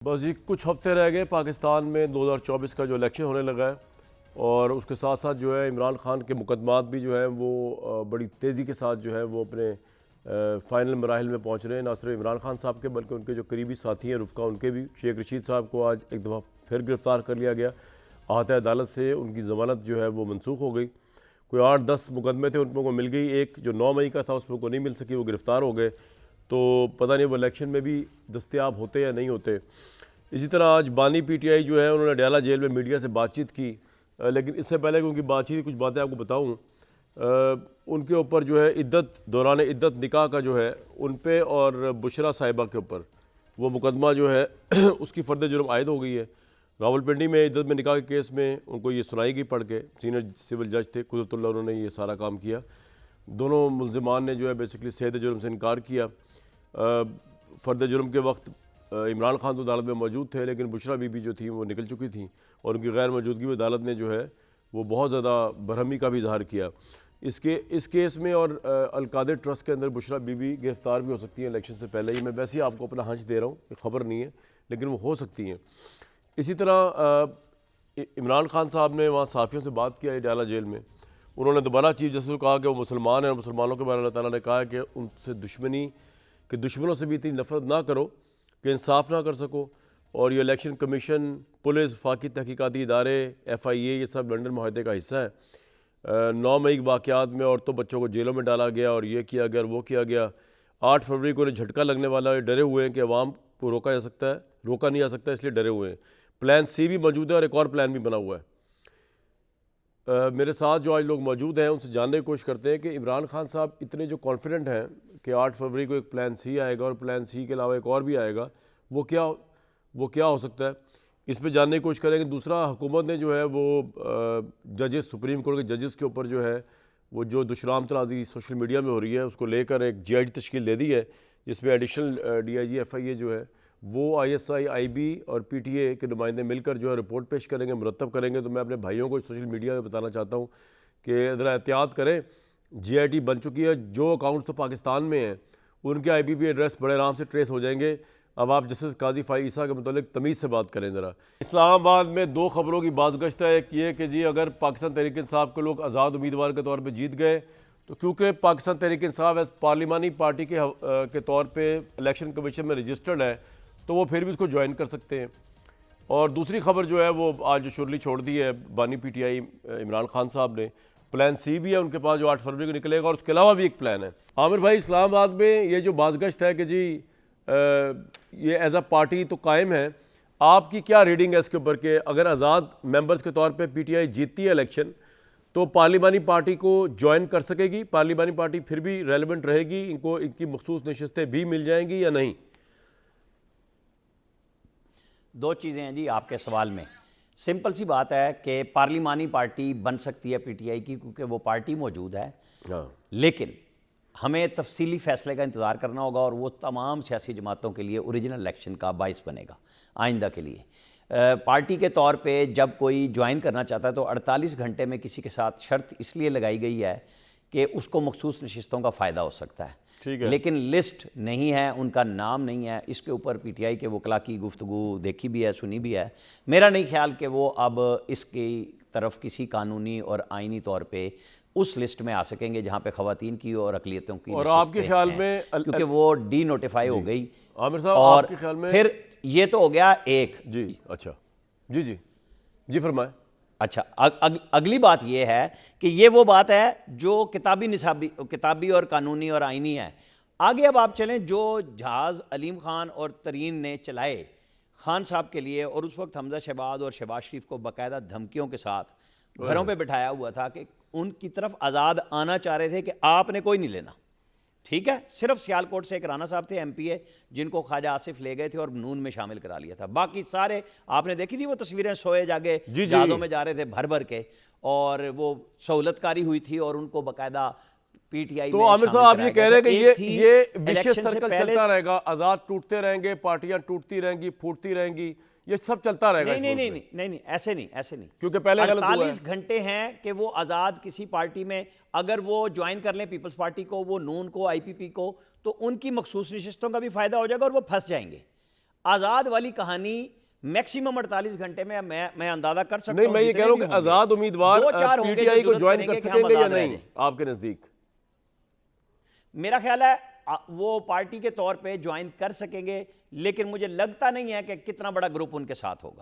बस ये कुछ हफ्ते रह गए पाकिस्तान में 2024 का जो इलेक्शन होने लगा है और उसके साथ साथ जो है इमरान खान के मुकदमात भी जो है वो बड़ी तेज़ी के साथ जो है वो अपने फ़ाइनल मराहिल में पहुंच रहे हैं। ना सिर्फ इमरान खान साहब के बल्कि उनके जो करीबी साथी हैं रुफ़का, उनके भी। शेख रशीद साहब को आज एक दफ़ा फिर गिरफ़्तार कर लिया गया। अहाता अदालत से उनकी ज़मानत जो है वो मनसूख हो गई। कोई 8-10 मुकदमे थे, उन को मिल गई। एक जो 9 मई का था उसमें को नहीं मिल सकी, वो गिरफ़्तार हो गए। तो पता नहीं वो इलेक्शन में भी दस्तयाब होते या नहीं होते। इसी तरह आज बानी पीटीआई जो है उन्होंने अडयाला जेल में मीडिया से बातचीत की, लेकिन इससे पहले कि उनकी बातचीत कुछ बातें आपको बताऊं, उनके ऊपर जो है इद्दत दौरान इद्दत निकाह का जो है उन पे और बुशरा साहिबा के ऊपर वो मुकदमा जो है उसकी फ़र्द जुर्म आयद हो गई है। रावलपिंडी में इद्दत में निकाह के केस में उनको ये सुनाई गई पढ़ के। सीनियर सिविल जज थे कुदरतुल्लाह, उन्होंने ये सारा काम किया। दोनों मुल्ज़िमान ने जो है बेसिकली सेहत जुर्म से इनकार किया। फ़र्द जुर्म के वक्त इमरान खान तो अदालत में मौजूद थे, लेकिन बुशरा बीबी जो थी वो निकल चुकी थी और उनकी गैर मौजूदगी में अदालत ने जो है वो बहुत ज़्यादा बरहमी का भी इजहार किया। इस केस में और अलकादिर ट्रस्ट के अंदर बुशरा बीबी गिरफ़्तार भी हो सकती हैं इलेक्शन से पहले ही। मैं वैसे ही आपको अपना हंच दे रहा हूँ, ये खबर नहीं है, लेकिन वो हो सकती हैं। इसी तरह इमरान खान साहब ने वहाँ सहाफ़ियों से बात किया अडयाला जेल में। उन्होंने दोबारा चीफ जस्टिस को कहा कि वो मुसलमान हैं और मुसलमानों के बारे में अल्लाह ताला ने कहा है कि उनसे दुश्मनों से भी इतनी नफ़रत ना करो कि इंसाफ ना कर सको। और ये इलेक्शन कमीशन, पुलिस, वफाकी तहकीकाती इदारे, FIA, ये सब लंदन माहदे का हिस्सा है। 9 मई के वाक़यात में औरतों बच्चों को जेलों में डाला गया और ये किया गया और वो किया गया। 8 फरवरी को उन्हें झटका लगने वाला है, डरे हुए हैं कि अवाम को रोका नहीं जा सकता, इसलिए डरे हुए हैं। प्लान C भी मौजूद है और एक और प्लान भी बना हुआ है। मेरे साथ जो आज लोग मौजूद हैं उनसे जानने की कोशिश करते हैं कि इमरान खान साहब इतने जो कॉन्फिडेंट हैं कि 8 फरवरी को एक प्लान C आएगा और प्लान C के अलावा एक और भी आएगा, वो क्या हो सकता है, इस पे जानने की कोशिश करेंगे। दूसरा, हुकूमत ने जो है वो जजेस, सुप्रीम कोर्ट के जजेस के ऊपर जो है वो जो दुशराम तराजी सोशल मीडिया में हो रही है उसको लेकर एक GID तश्कील दे दी है, जिसमें एडिशनल DIG FIA जो है वो ISI, IB और PTA के नुमाइंदे मिलकर जो है रिपोर्ट पेश करेंगे, मुरतब करेंगे। तो मैं अपने भाइयों को सोशल मीडिया में बताना चाहता हूँ कि ज़रा एहतियात करें। GIT बन चुकी है, जो अकाउंट्स तो पाकिस्तान में हैं उनके IBP एड्रेस बड़े आराम से ट्रेस हो जाएंगे। अब आप जस्टिस काजी फ़ाइज़ ईसा के मुतालिक तमीज़ से बात करें ज़रा। इस्लामाबाद में 2 खबरों की बाज़गश्त है। एक ये कि जी अगर पाकिस्तान तहरीक इंसाफ के लोग आज़ाद उम्मीदवार के तौर पर जीत गए तो क्योंकि पाकिस्तान तहरीक इंसाफ एज पार्लिमानी पार्टी के तौर पर इलेक्शन कमीशन में रजिस्टर्ड है तो वो फिर भी उसको ज्वाइन कर सकते हैं। और दूसरी खबर जो है वो आज जो शुरली छोड़ दी है बानी पीटीआई इमरान खान साहब ने, प्लान C भी है उनके पास जो 8 फरवरी को निकलेगा और उसके अलावा भी एक प्लान है। आमिर भाई, इस्लामाबाद में ये जो बाज़गश्त है कि जी ये एज अ पार्टी तो कायम है, आपकी क्या रीडिंग है इसके ऊपर कि अगर आज़ाद मेंबर्स के तौर पे PTI जीतती है इलेक्शन तो पार्लिमानी पार्टी को ज्वाइन कर सकेगी? पार्लिमानी पार्टी फिर भी रेलिवेंट रहेगी? इनको इनकी मखसूस नशिस्तें भी मिल जाएंगी या नहीं? 2 चीज़ें हैं जी आपके सवाल में। सिंपल सी बात है कि पार्लिमानी पार्टी बन सकती है PTI की, क्योंकि वो पार्टी मौजूद है। लेकिन हमें तफसीली फैसले का इंतज़ार करना होगा और वो तमाम सियासी जमातों के लिए ओरिजिनल इलेक्शन का बाइस बनेगा आइंदा के लिए। पार्टी के तौर पे जब कोई ज्वाइन करना चाहता है तो 48 घंटे में किसी के साथ शर्त इसलिए लगाई गई है कि उसको मखसूस नशिस्तों का फ़ायदा हो सकता है। लेकिन लिस्ट नहीं है, उनका नाम नहीं है। इसके ऊपर PTI के वकला की गुफ्तगू देखी भी है, सुनी भी है। मेरा नहीं ख्याल कि वो अब इसकी तरफ किसी कानूनी और आइनी तौर पे उस लिस्ट में आ सकेंगे जहाँ पे ख़वातीन की और अक़लियतों की। और आपके ख्याल में क्योंकि वो डीनोटिफाई हो गई आमिर साहब, और आपके ख्याल में फिर ये तो हो गया एक जी। अच्छा, जी फरमाएं। अच्छा, अगली बात यह है कि ये वो बात है जो किताबी और कानूनी और आइनी है। आगे अब आप चलें, जो जहाज़ अलीम खान और तरीन ने चलाए खान साहब के लिए, और उस वक्त हमजा शहबाज और शहबाज शरीफ को बाकायदा धमकियों के साथ घरों पे बिठाया हुआ था कि उनकी तरफ आज़ाद आना चाह रहे थे कि आपने कोई नहीं लेना, ठीक है। सिर्फ सियालकोट से एक राना साहब थे MPA जिनको ख्वाजा आसिफ ले गए थे और नून में शामिल करा लिया था। बाकी सारे आपने देखी थी वो तस्वीरें, सोए जागे जहाज़ों में जा रहे थे भर भर के, और वो सहूलतकारी हुई थी और उनको बाकायदा PTI। तो आमिर साहब आप ये कह रहे हैं कि ये विशेष सर्कल चलता रहेगा, आज़ाद टूटते रहेंगे, पार्टियां टूटती रहेंगी, फूटती रहेंगी, ये सब चलता रहेगा? नहीं, ऐसे नहीं, क्योंकि पहले 48 घंटे हैं कि वो आज़ाद किसी पार्टी में अगर वो ज्वाइन कर लें पीपल्स पार्टी को, वो नून को, IPP को, तो उनकी मखसूस नशिस्तों का भी फायदा हो जाएगा और वो फंस जाएंगे। आजाद वाली कहानी मैक्सिमम 48 घंटे में मैं अंदाजा कर सकता नहीं, हूं। मैं ये कह रहा हूं कि आजाद उम्मीदवार दो चार होंगे पीटीआई जो को जरूरत ज्वाइन कर करेंगे कि हम सकेंगे या आजाद रह नहीं जाएं। आपके नजदीक? मेरा ख्याल है वो पार्टी के तौर पे ज्वाइन कर सकेंगे, लेकिन मुझे लगता नहीं है कि कितना बड़ा ग्रुप उनके साथ होगा।